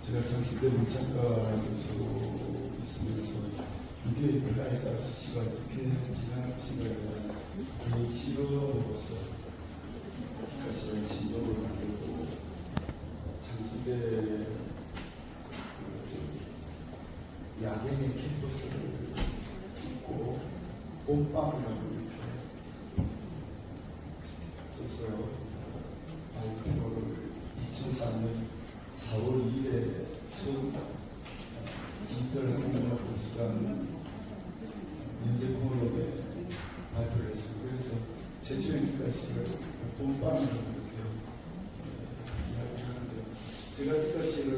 제가 장시대 문창과 교수 있으면서 이게 별나에 따라서 시가 어떻게 지나가신가에 대한 개인 시로서 기가시는 신조를 만들고 장시대 야경의 캠퍼스를 찍고 봄밤이라고 이렇게 써서 발표를 2004년 4월 2일에 서울 디지털 한국문화공수관 연재공원에 발표를 했습니다. 그래서 최초의 기가시를 봄밤이라고 이렇게 이야기하는데, 제가 기가시를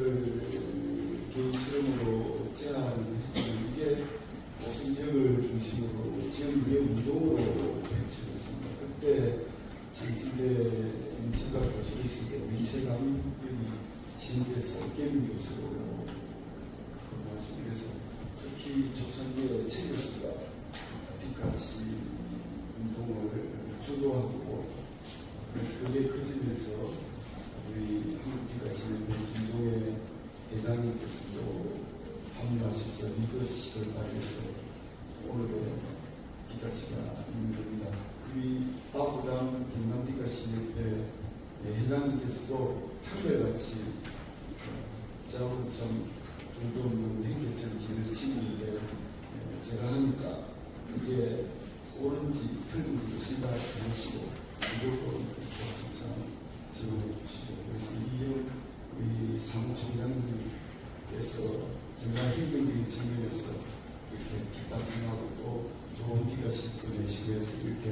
개인 실험으로 제안했던 이게 오승적을 중심으로 지역미래 운동으로 펼쳐졌습니다. 그때 장시대 문창과 교수이실 때 위체감이 진대에서 게임 교수로 근무하시고, 그래서 특히 조선계 최 교수가 디가시 운동을 주도하고, 그래서 그게 커지면서 우리 한국 디가시 연대 김종혜 회장님께서도 합류하셔서 리더십을 발휘해서 오늘의 디가시가 있는 겁니다. 우리 바부당 경남 디가시 협회 회장님께서도 한결같이 저하고 좀 돈도 없는 행정처럼 길을 치는데, 제가 하니까 이게 옳은지 틀린지 생각해보시고 무조건 항상 지원해 주시고, 그래서 이형 우리 사무총장님께서 정말 행정적인 측면에서 이렇게 뒷받침하고 또 좋은 디가시 보내시고 해서 이렇게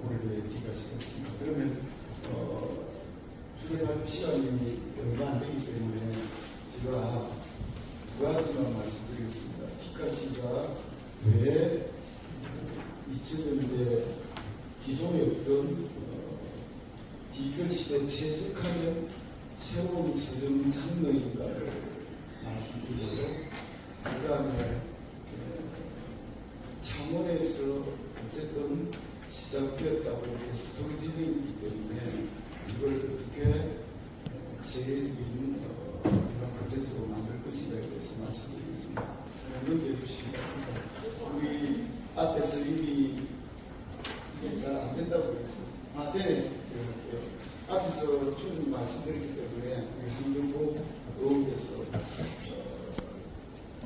오늘의 디가시가 있습니다. 그러면 수행할 시간이 얼마 안 되기 때문에 제가 두 가지만 말씀드리겠습니다. 디가시가 왜 2000년대 기존에 없던 디지털 시대에 최적화된 새로운 서점 장르인가를 말씀드리고요. 그 다음에 창원에서 어쨌든 시작되었다고 이렇게 스토리텔링이기 때문에 이걸 어떻게 제일인 그런 프로젝트로 만들 것인가에 대해서 말씀드리겠습니다. 연기해 주시기 바랍니다. 우리 앞에서 이미 이게 잘 안 된다고 그랬어요. 네네. 앞에서 충분히 말씀드렸기 때문에 우리 한경보 의원께서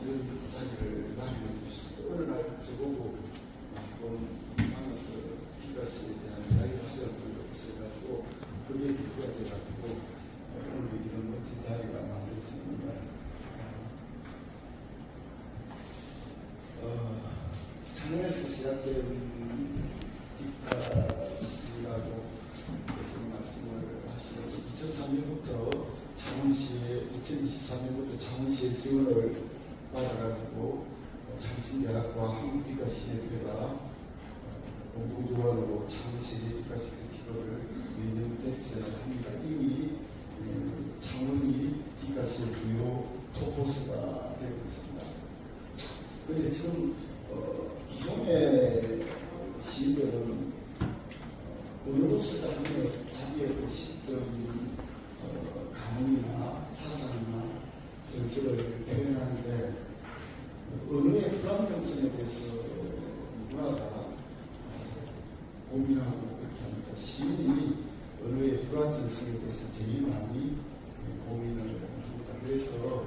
이런 자리를 마련해 주시고, 어느 날 저보고 한번 만나서 디가시에 대한 이야기를 하자고 있어가지고 그게 기회가 돼가지고 오늘 이런 멋진 자리가 만들어집니다. 창원에서 시작된 디가시라고 계속 말씀을 하시고, 2003년부터 창원시에 2023년부터 창원시의 지원을 받아가지고 창신대학과 한국디가시협회가 공동조언으로 창원시 디가시 크리티컬을 매년 개최를 합니다. 이미 창원이 디가시의 주요 토포스가 되고 있습니다. 그런데 지금 기존의 시인들은 언어로서 자기의 그 시적인 감흥이나 사상이나 정서를 표현하는데, 언어의 불안정성에 대해서 누구나가 고민하고 그렇게 합니다. 시인이 언어의 불안정성에 대해서 제일 많이 고민을 합니다. 그래서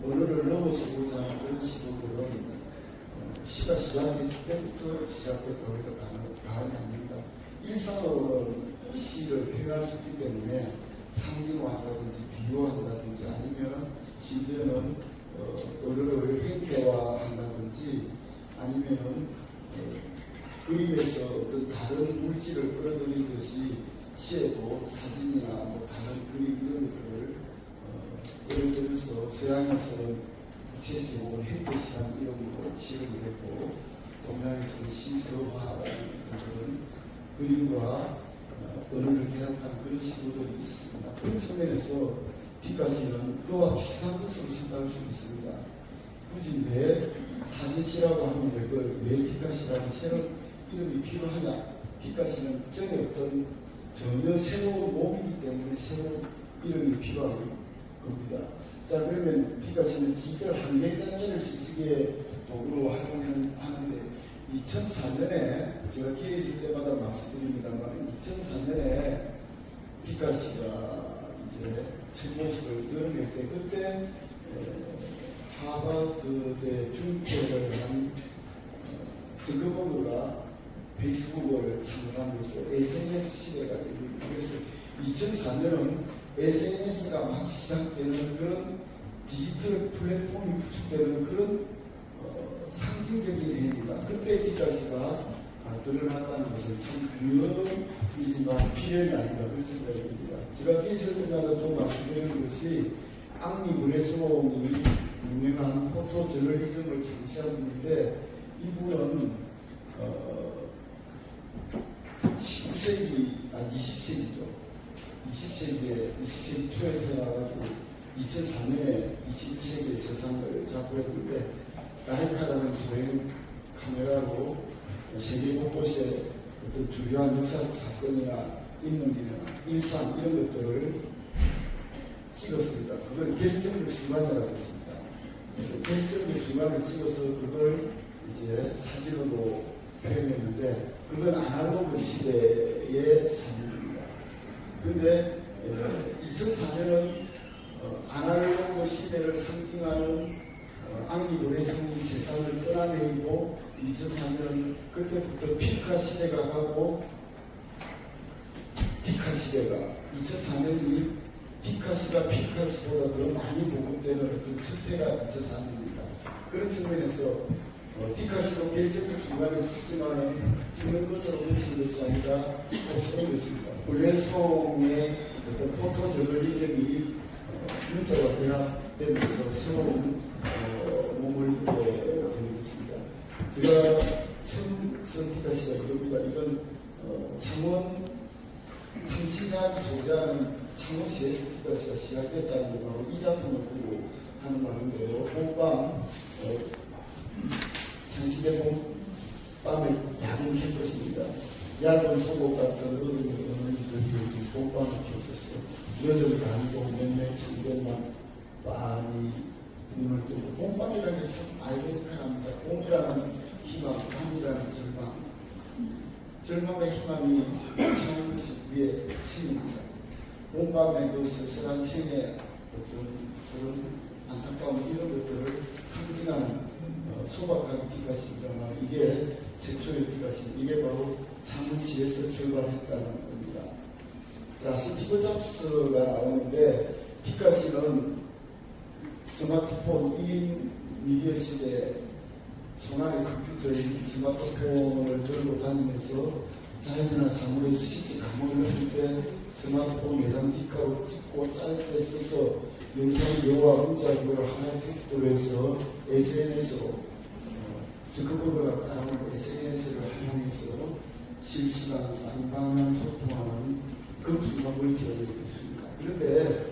언어를 넘어서고자 하는 그런 시도들은 시가 시작될 때부터 시작됐다고 해도 과언이 아닙니다. 일상으로는 시를 표현할 수 있기 때문에 상징화한다든지 비유한다든지 아니면 심지어는 언어를 행태화한다든지 아니면은 그림에서 어떤 다른 물질을 끌어들이듯이 시에도 사진이나 뭐 다른 그림 이런 것들을 예를 들어서 서양에서는 부채시 혹은 행태시라는 이름으로 시를 했고, 동양에서는 시서화라는 그런 그림과 언어를 결합한 그런 시도들이 있습니다. 그런 측면에서 디가시는 그와 비슷한 것으로 생각할 수 있습니다. 굳이 왜 사진시라고 하면 그걸 왜 디가시라는 새로운 이름이 필요하냐? 디가시는 전에 어떤 전혀 새로운 몸이기 때문에 새로운 이름이 필요한 겁니다. 자, 그러면 피카소는 디지털 한계 자체를 시식의 도구로 활용하는데 2004년에 제가 기회 있을 때마다 말씀드립니다만 2004년에 피카소가 이제 첫 모습을 드러낼 때 그때 하버드대 중퇴를 한 저커버그가 페이스북을 창간하면서 SNS 시대가 됩니다. 그래서 2004년은 SNS가 막 시작되는 그런 디지털 플랫폼이 구축되는 그런 상징적인 해입니다. 그때 피카소가 드러났다는 것은 참 유명이지만 필연이 아닌가 그런 생각이 듭니다. 제가 있을 때마다 또 말씀드리는 것이 앙리 브레소옹이 유명한 포토 저널리즘을 창시한 분인데 이분은 19세기, 20세기죠. 20세기 초에 태어나가지고 2004년에 21세기의 세상을 잡고 했는데 라이카라는 소형 카메라로 세계 곳곳에 어떤 주요한 역사적 사건이나 인물이나 일상 이런 것들을 찍었습니다. 그걸 결정적 순간이라고 했습니다. 결정적 순간을 찍어서 그걸 이제 사진으로 표현했는데 그건 아날로그 시대의 사진입니다. 그런데 2004년은 아날로그 시대를 상징하는 앙리 브레소옹이 세상을 떠나내리고 2004년은 그때부터 피카 시대가 가고 디카 시대가 2004년이 디카시가 피카시보다 더 많이 보급되는 어떤 실태가 2004년입니다. 그런 측면에서 디카시도 결정적 순간에 찍는 것으로 그치는 것이 아니라 찍고 쓰는 것입니다. 브레소옹의 어떤 포토 저널리즘이 문자와 결합되면서 새로운 몸을 되는 것입니다. 제가 처음 쓴 디카시가 이겁니다. 이건 창원 창신한 소자는 창원 CS 디카시가 시작됐다는 게 바로 이 작품을 보고 하는 말인데요. 봄밤 창신의 봄밤에 야근 캠퍼스입니다. 얇은 속옷 같은 어른들이 봄밤 캠퍼스 여덟 간고 몇몇 천대만 많이 눈을 뜨고 봄밤이라는 게 참 아이러니컬합니다. 봄이라는 희망, 밤이라는 절망, 절망의 희망이 창원 위에 심입니다. 봄밤의 그 쓸쓸한 생의 어떤 그런 안타까운 이런 것들을 상징하는 소박한 피카소입니다만 이게 최초의 피카소입니다. 이게 바로 창원시에서 출발했다는 겁니다. 자, 스티브 잡스가 나오는데 피카소는 스마트폰 1인 미디어 시대에 손안의 컴퓨터인 스마트폰을 들고 다니면서 자연이나 사물에 스치지 감흥을 느낄 때 스마트폰 내장 디카로 찍고 짧게 써서 영상, 여와 문자 이걸 하나의 텍스트로 해서 SNS로 저커버그가 따라오는 SNS를 활용해서 실시간 쌍방향 소통하는 그 순간을 기억해주겠습니다. 그런데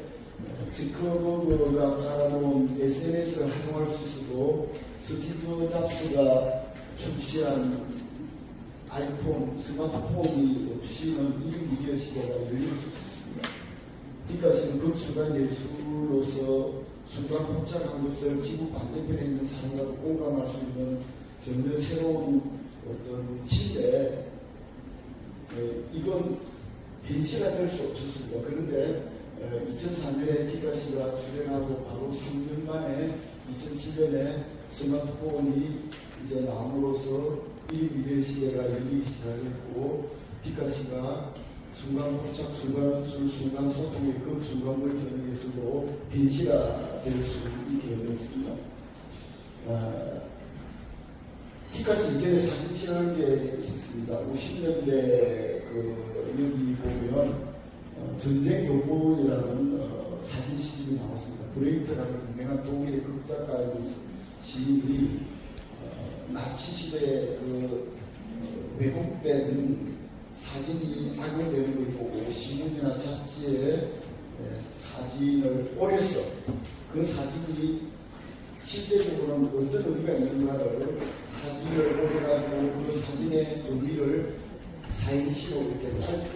저커버그가 따라온 SNS를 활용할 수 있어도 스티브 잡스가 출시한 아이폰, 스마트폰이 없이는 이 미디어 시대가 열릴 수 있었습니다. 디카시는 그 순간 예술로서 순간 포착한 것을 지구 반대편에 있는 사람과도 공감할 수 있는 전혀 새로운 어떤 시대에 이건 현실화 될 수 없었습니다. 그런데 2004년에 디카시가 출연하고 바로 3년 만에 2007년에 스마트폰이 이제 나옴으로써 이 미디어 시대가 열리기 시작했고 디카시가 순간 포착, 순간 소통의 그 순간을 전해서도 현실화될 수 있게 되었습니다. 디카시 이전에 사진실하는 게 있었습니다. 50년대 여기 보면 전쟁 교본이라는 사진 시집이 나왔습니다. 브레이트라는 유명한 독일의 극작가의 시인이 나치 시대에 왜곡된 사진이 악용되는 걸 보고 신문이나 잡지에 사진을 오려서 그 사진이 실제적으로는 어떤 의미가 있는가를 사진을 오려가지고 그 사진의 의미를 4인시로 이렇게 짧게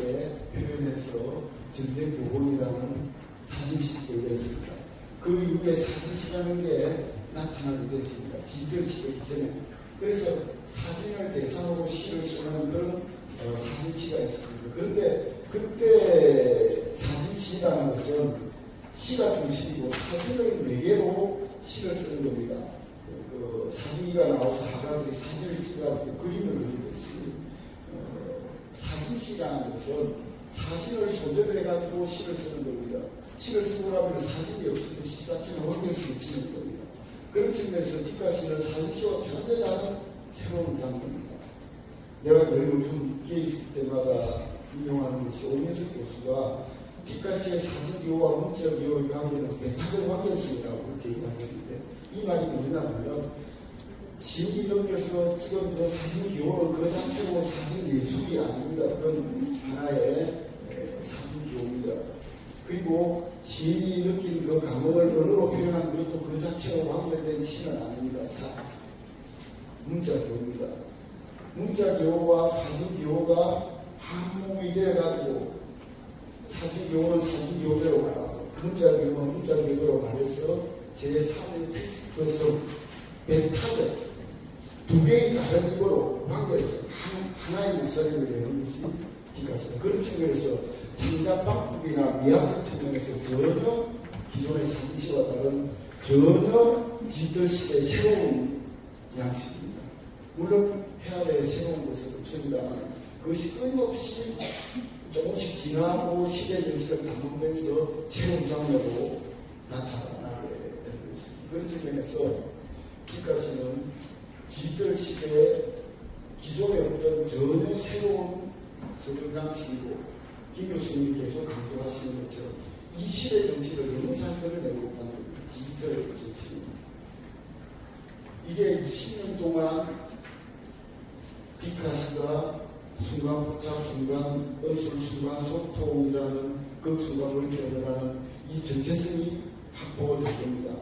표현해서 전쟁 교본이라는 사진 시집을 냈습니다. 그 이후에 사진시라는 게 나타나게 됐습니다. 디지털 시대 이전에. 그래서 사진을 대상으로 시를 쓰는 그런 사진시가 있었습니다. 그런데 그때 사진시라는 것은 시가 중심이고 사진을 매개로 시를 쓰는 겁니다. 그 사진기가 나와서 화가들이 사진을 찍어가지고 그림을 그리듯이 사진시라는 것은 사진을 소재로 해가지고 시를 쓰는 겁니다. 시를 쓰고 나면 사진이 없어도 시 자체는 완결시를 치는 겁니다. 그런 측면에서 뒷가시는 사진시와 전혀 다른 새로운 장르입니다. 내가 요즘 기회 있을 때마다 인용하는 것이 오민석 교수가 뒷가시의 사진기호와 문자기호의 관계는 메타적 완결성이라고 그렇게 이야기했는데 이 말이 뭐냐면 시인이 넘겨서 찍어주는 사진기호는 그 자체로 사진예술이 아닙니다. 그런 하나의 사진기호입니다. 그리고 시인이 느낀 그 감흥을 언어로 표현한 것도 그 자체로 완결된 시는 아닙니다. 문자기호입니다. 문자기호와 사진기호가 한 몸이 되어가지고 사진기호는 사진기호대로 가고 문자기호는 문자기호대로 가면서 제3의 텍스트성 메타적 두 개의 다른 입으로 완결해서 하나의 목소리를 내는 것이 뒷가시다. 그런 측면에서 창작 방법이나 미학적 측면에서 전혀 기존의 사진시와 다른 전혀 디지털 시대의 새로운 양식입니다. 물론 해야 될 새로운 것은 없습니다만 그것이 끊임없이 조금씩 지나고 시대 정신을 담으면서 새로운 장르로 나타나게 되는 것입니다. 그런 측면에서 뒷가시는 디지털 시대의 기존의 어떤 전혀 새로운 서술 방식이고 김 교수님이 계속 강조하시는 것처럼 이 시대 정신을 너무 잘 드러내고 있다는 디지털 정신입니다. 이게 20년 동안 뒷가시가 순간 포착, 순간 어술, 순간 소통이라는 극순간을 견뎌가는 이 전체성이 확보가 될 겁니다.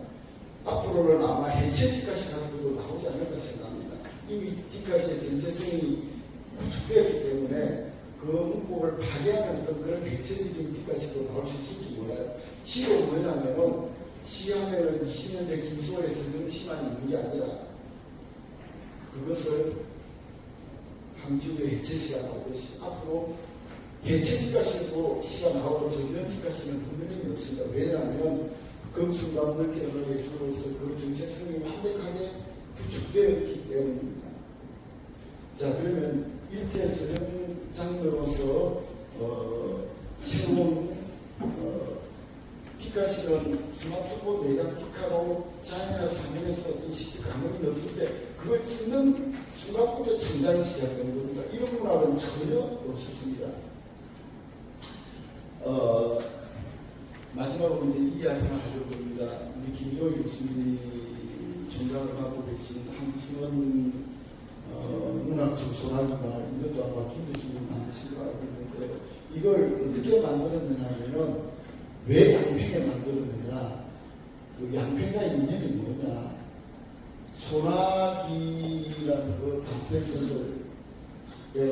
앞으로는 아마 해체 뒷가시 같은 것도 나오지 않을까 생각합니다. 이미 뒷가시의 전체성이 구축되었기 때문에 그 문법을 파괴하는 그런 해체적인 뒷가시도 나올 수 있을지 몰라요. 시로 뭐냐면은 시하면은 20년대 김수월에 쓰는 시만 있는 게 아니라 그것을 한지우의 해체시가 나오듯이 앞으로 해체 뒷가시로 시가 나오고 전면 뒷가시는 흔들림이 없습니다. 왜냐하면 그 순간 물질의 예술로서 그 정체성이 완벽하게 구축되었기 때문입니다. 자, 그러면 이렇게 서정 장르로서 새로운 뒷가시는 스마트폰 내장 뒷가로 자연이나 사면에서 어떤 시적 감흥이 넘는데 그걸 찍는 순간부터成장이 시작되는 겁니다. 이런 문화는 전혀 없었습니다. 마지막으로 이제 이 이야기를 하려고 합니다. 우리 김종일 교수님이 전장을 맡고 계신 한순원 문학적 소나무가 이것도 아마 김 교수님 만드신 거 알고 있는데 이걸 어떻게 만들었느냐면은 왜 양팽에 만들었느냐 그 양팽과의 인연이 뭐냐 소나기라는 그 단편소설에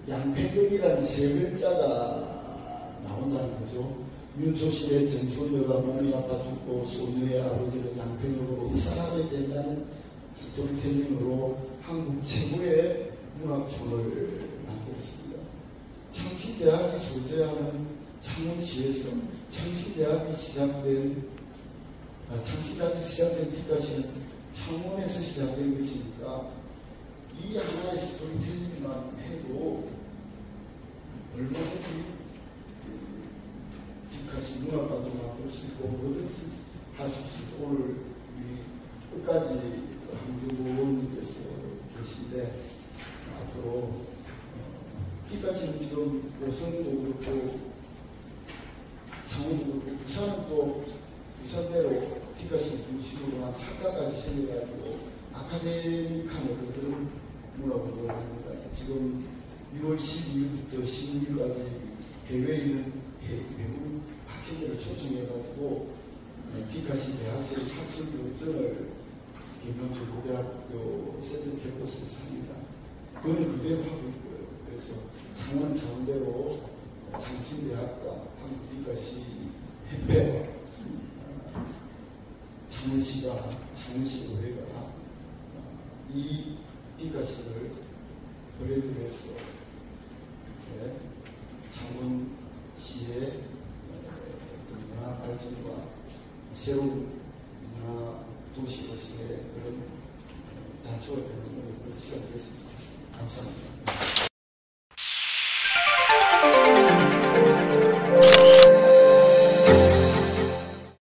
양팽금이라는 세 글자가 나온다는 거죠. 윤초실의 정소녀가 몸이 아파 죽고 소녀의 아버지를 양팽으로 이사하게 된다는 스토리텔링으로 한국 최고의 문학촌을 만들었습니다. 창시대학이 소재하는 창원시에서 창시대학이 시작된 뒷가시는 창원에서 시작된 것이니까 이 하나의 스토리텔링만 해도 얼마든지 뒷가시 문학관도 만들 수 있고 뭐든지 할 수 있습니다. 오늘 끝까지 한주부님께서 계신데 앞으로 뒷가시는 지금 고성도 그렇고 창원도 그렇고 부산은 또 부산대로 뒷가시 중심으로 한 학과까지 생겨가지고 아카데믹한 어떤 문화活동을 합니다. 지금 6월 12일부터 16일까지 해외에 있는 외국 학생들을 초청해가지고 뒷가시 대학생 학술 교육전을 김명철 고대학교 센터 캠퍼스에서 합니다. 그건 그대로 하고 있고요. 그래서 창원 장대로 장신대학과 한국 뒷가시 협회와 시가 창시의회가 이 피카소를 브레이크해서 이렇게 창원시의 문화 발전과 새로운 문화 도시로서의 그런 단초가 되는 그런 시간이 됐으면 좋겠습니다. 감사합니다.